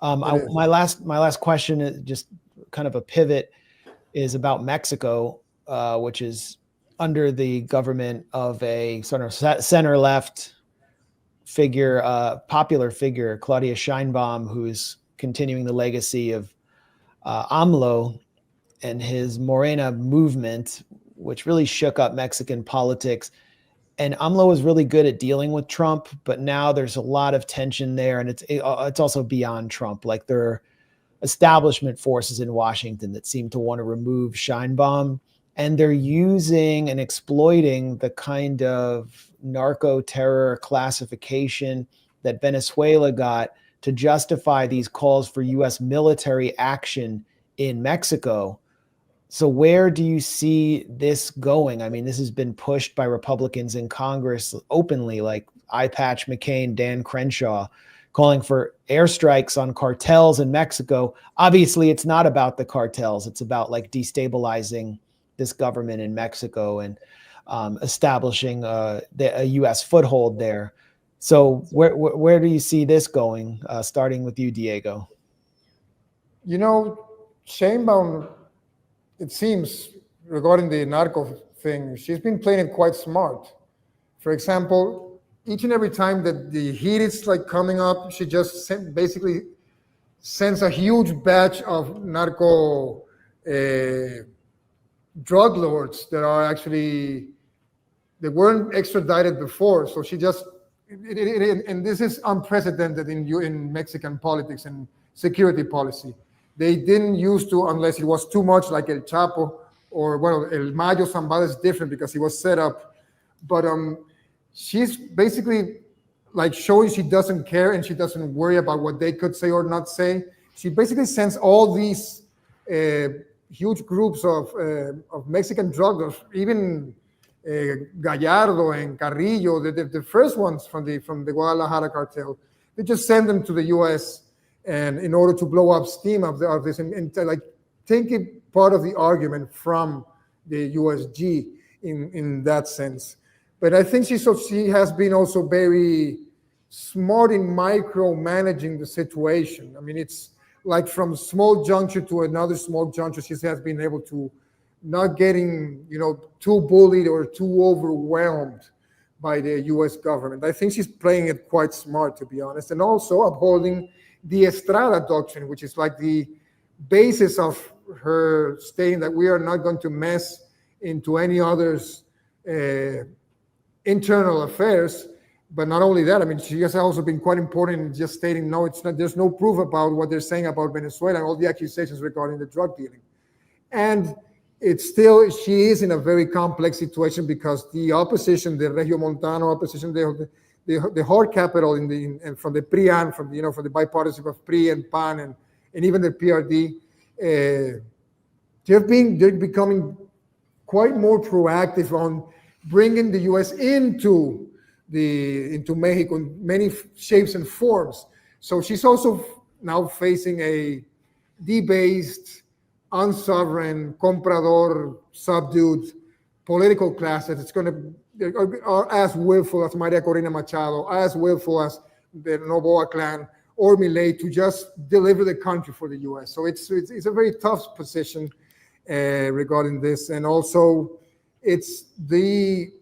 My last question is just kind of a pivot, is about Mexico, which is under the government of a sort of center-left figure, popular figure, Claudia Sheinbaum, who's continuing the legacy of AMLO and his Morena movement, which really shook up Mexican politics. And AMLO was really good at dealing with Trump, but now there's a lot of tension there, and it's also beyond Trump. Like, there are establishment forces in Washington that seem to want to remove Sheinbaum, and they're using and exploiting the kind of narco-terror classification that Venezuela got to justify these calls for U.S. military action in Mexico. So where do you see this going? I mean, this has been pushed by Republicans in Congress openly, like Eye Patch McCain, Dan Crenshaw, calling for airstrikes on cartels in Mexico. Obviously, it's not about the cartels. It's about like destabilizing this government in Mexico and establishing a U.S. foothold there. So where do you see this going, starting with you, Diego? Sheinbaum, it seems, regarding the narco thing, she's been playing it quite smart. For example, each and every time that the heat is like coming up, she just basically sends a huge batch of narco drug lords that are actually, they weren't extradited before. So she just, and this is unprecedented in Mexican politics and security policy. They didn't used to, unless it was too much, like El Chapo, or well, El Mayo Zambada is different because he was set up. But she's basically like showing she doesn't care and she doesn't worry about what they could say or not say. She basically sends all these huge groups of Mexican drug lords, even Gallardo and Carrillo, the first ones from the Guadalajara cartel. They just send them to the U.S. and in order to blow up steam of this and like take it part of the argument from the USG in that sense. But I think she has been also very smart in micromanaging the situation. I mean, it's like from small juncture to another small juncture, she has been able to not getting, too bullied or too overwhelmed by the U.S. government. I think she's playing it quite smart, to be honest, and also upholding the Estrada doctrine, which is like the basis of her stating that we are not going to mess into any other's internal affairs. But not only that, I mean, she has also been quite important in just stating, no, it's not. There's no proof about what they're saying about Venezuela and all the accusations regarding the drug dealing. And it's still, she is in a very complex situation because the opposition, the Regiomontano opposition, the hard capital and from the PRIAN, from the bipartisan of PRI and PAN and even the PRD, they're becoming quite more proactive on bringing the U.S. into Mexico in many shapes and forms. So she's also now facing a debased, unsovereign, comprador, subdued political class that it's going to are as willful as Maria Corina Machado, as willful as the Novoa clan or Milei to just deliver the country for the U.S. So it's a very tough position regarding this, and also it's the,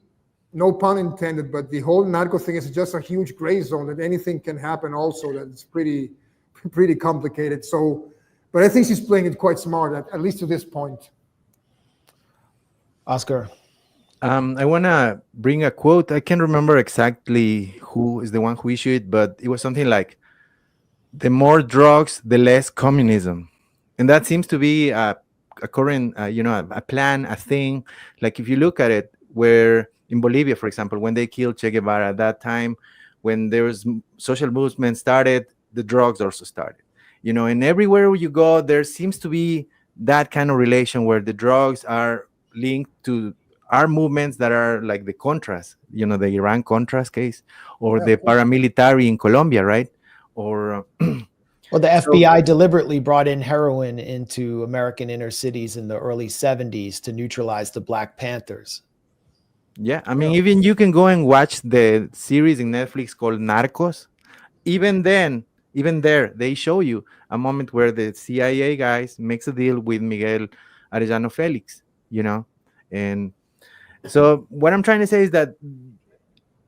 no pun intended, but the whole narco thing is just a huge gray zone that anything can happen. Also, that it's pretty complicated. So, but I think she's playing it quite smart, at least to this point. Oscar. I want to bring a quote. I can't remember exactly who is the one who issued it, but it was something like, the more drugs, the less communism. And that seems to be a current, a plan, a thing. Like if you look at it, where in Bolivia, for example, when they killed Che Guevara at that time, when there was social movement started, the drugs also started. And everywhere you go, there seems to be that kind of relation where the drugs are linked to our movements that are like the Contras, the Iran Contras case, or the paramilitary in Colombia, right? Or well, the FBI deliberately brought in heroin into American inner cities in the early 70s to neutralize the Black Panthers. Yeah, I mean, even you can go and watch the series in Netflix called Narcos. Even then, Even there, they show you a moment where the CIA guys makes a deal with Miguel Arellano Felix, you know. And so what I'm trying to say is that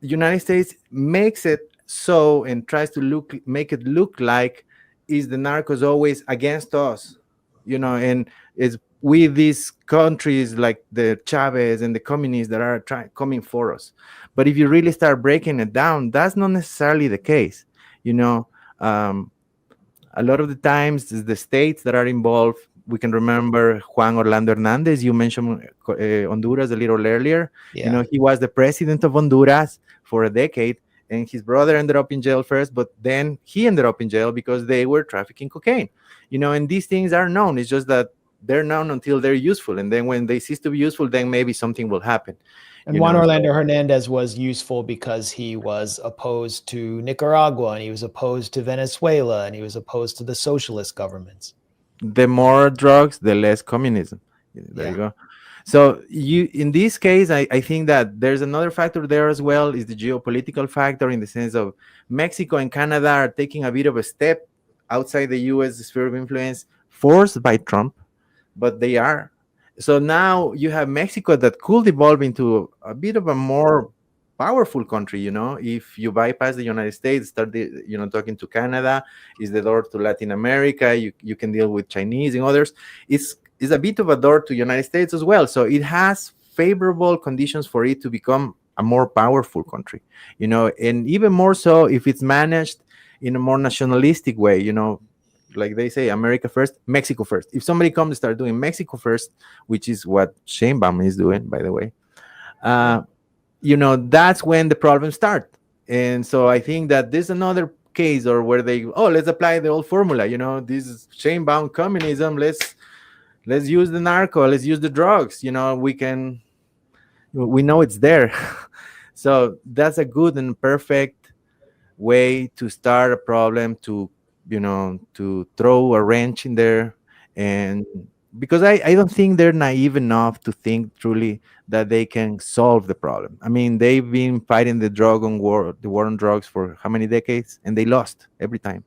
the United States makes it so and tries to make it look like is the narcos always against us, you know, and it's with these countries like the Chavez and the communists that are coming for us. But if you really start breaking it down, that's not necessarily the case, you know. Um, a lot of the times it's the states that are involved. We can remember Juan Orlando Hernandez. You mentioned Honduras a little earlier. You Yeah. know, he was the president of Honduras for a decade, and his brother ended up in jail first, but then he ended up in jail because they were trafficking cocaine. You know, and these things are known. It's just that they're known until they're useful, and then when they cease to be useful, then maybe something will happen. And You Juan know, Orlando Hernandez was useful because he was opposed to Nicaragua, and he was opposed to Venezuela, and he was opposed to the socialist governments. the more drugs, the less communism. There you Yeah. go. So you, in this case, I think that there's another factor there as well, is the geopolitical factor, in the sense of Mexico and Canada are taking a bit of a step outside the US sphere of influence, forced by Trump, but they are. So now you have Mexico that could evolve into a bit of a more powerful country, you know, if you bypass the United States, start talking to Canada, is the door to Latin America. You can deal with Chinese and others. It's a bit of a door to United States as well. So it has favorable conditions for it to become a more powerful country, you know, and even more so if it's managed in a more nationalistic way, you know, like they say, America first, Mexico first. If somebody comes to start doing Mexico first, which is what Sheinbaum is doing, by the way, uh, that's when the problems start. And so I think that there's another case, or where they, let's apply the old formula, this is Sheinbaum communism. Let's use the narco, let's use the drugs. We know it's there. So that's a good and perfect way to start a problem, to throw a wrench in there. And because I don't think they're naive enough to think truly that they can solve the problem. I mean, they've been fighting the war on drugs for how many decades, and they lost every time.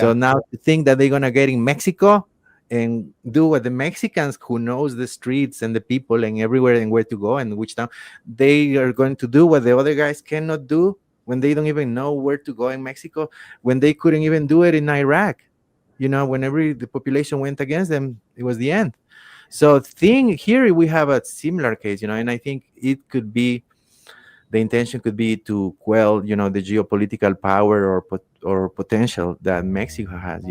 So Yeah. now to think that they're gonna get in Mexico and do what the Mexicans, who knows the streets and the people and everywhere and where to go and which town, they are going to do what the other guys cannot do, when they don't even know where to go in Mexico, when they couldn't even do it in Iraq. Whenever the population went against them, it was the end. So here we have a similar case, and I think the intention could be to quell, the geopolitical power or potential that Mexico has.